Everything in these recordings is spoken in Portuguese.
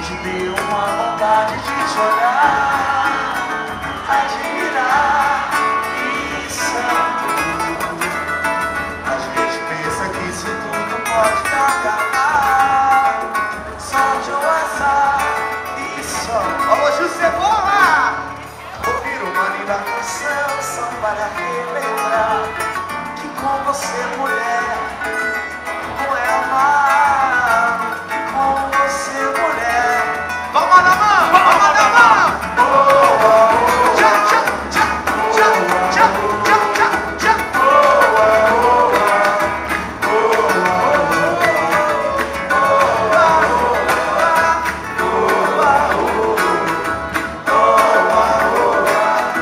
repente deu uma vontade de te olhar, admirar e saber. A gente pensa que isso tudo pode acabar, sorte ou azar e só. Alô, Gil Cebola! Ouvir uma linda canção só para relembrar que com você, mulher, não é amar. Com você, mulher, vamos na mão, vamos na mão. Tchá, tchá, tchá, tchá, tchá, tchá, tchá, tchá.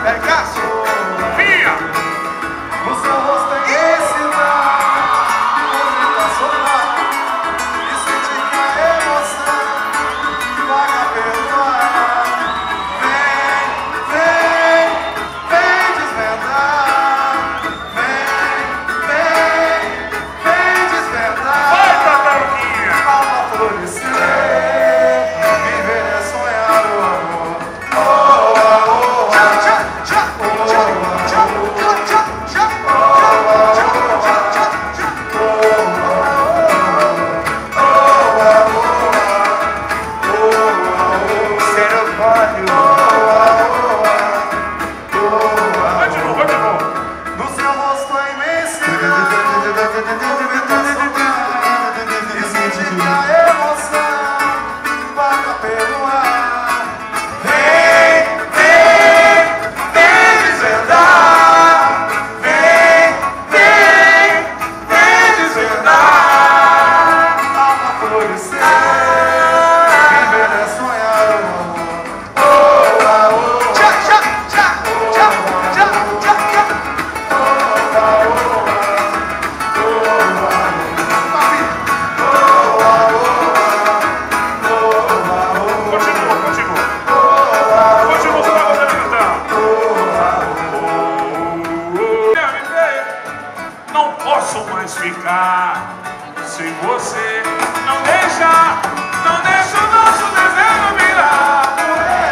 Peraí, Cássio. Minha! No seu rosto é esse mar, tá sonando, e senti que a emoção vaga pelo ar. Vem, vem, vem desvendar. Vem, vem, vem desvendar. Vai, Tataruquinha! Alma florescer, viver é sonhar o amor. Oh, oh, oh, tchá, tchá, tchá, tchá, tchá, tchá, tchá, Vai de novo, vai de novo. no seu rosto a imensidade, e senti que a emoção vaga pelo ar. Vem, vem, vem desvendar. Vem, vem, vem desvendar. Alma florescer, viver é sonhar o amor. Oh, oh, oh. Tchá, tchá, tchá, tchá, tchá, tchá, tchá. Continua, continua. Continua, você vai poder cantar. Não posso mais ficar sem você. Não deixa o nosso desejo virar.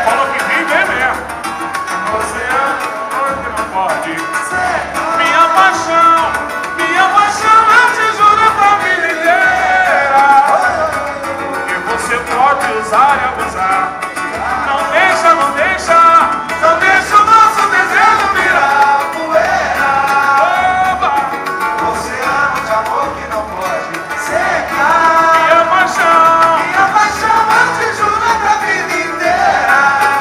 Falou que vive mesmo. Você que não pode. Minha paixão eu te juro pra vida inteira. Que você pode usar e abusar. Não deixa o nosso desejo virar poeira. Oba! Oceano de amor que não pode secar. Minha paixão eu te juro pra vida inteira.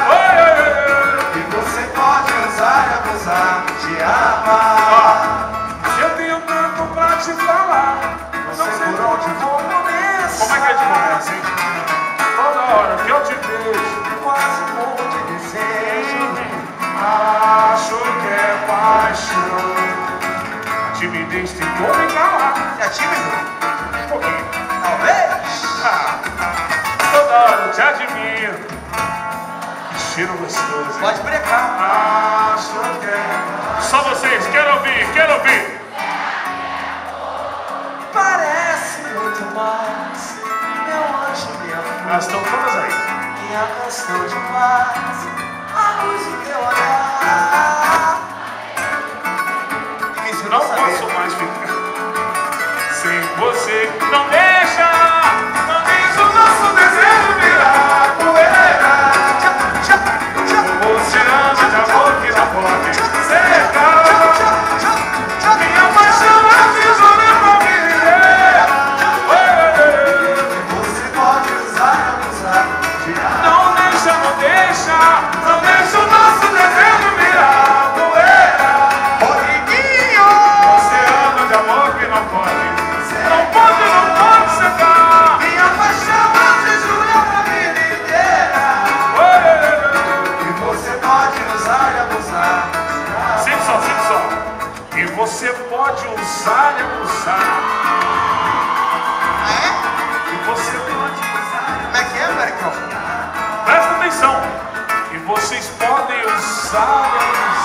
oi, oi, oi. E você pode usar e abusar de amar. Eu tenho tanto pra te falar. Não sei por onde vou começar. Como é que é de começo, hein? Toda hora que eu te vejo, Quase morro de desejo. acho que é paixão. A timidez tentou me calar. É tímido? Um pouquinho. Talvez. Ah, toda hora eu te admiro. Que cheiro gostoso, hein? Pode brecar. Acho que é. Só vocês, quero ouvir, quero ouvir. Parece muito mais meu anjo, minha flor, Elas estão todas aí. minha canção de paz, a luz do teu olhar. Difícil Não saber. posso mais ficar sem você. Não deixa o nosso desejo virar poeira. Tchá, tchá, tchá, O oceano de amor que não pode secar. Minha paixão é tesoura pra viver. você pode usar e abusar de amar. Não deixa o nosso desejo virar poeira. Rodriguinho! Oceano de amor que não pode secar. Minha paixão eu te juro pra vida inteira. E você pode usar e abusar de amar. Sempre só. E você pode usar e abusar. Ah, é? E você pode usar. Como é que é, Maricão? Presta atenção. E vocês podem usar e abusar.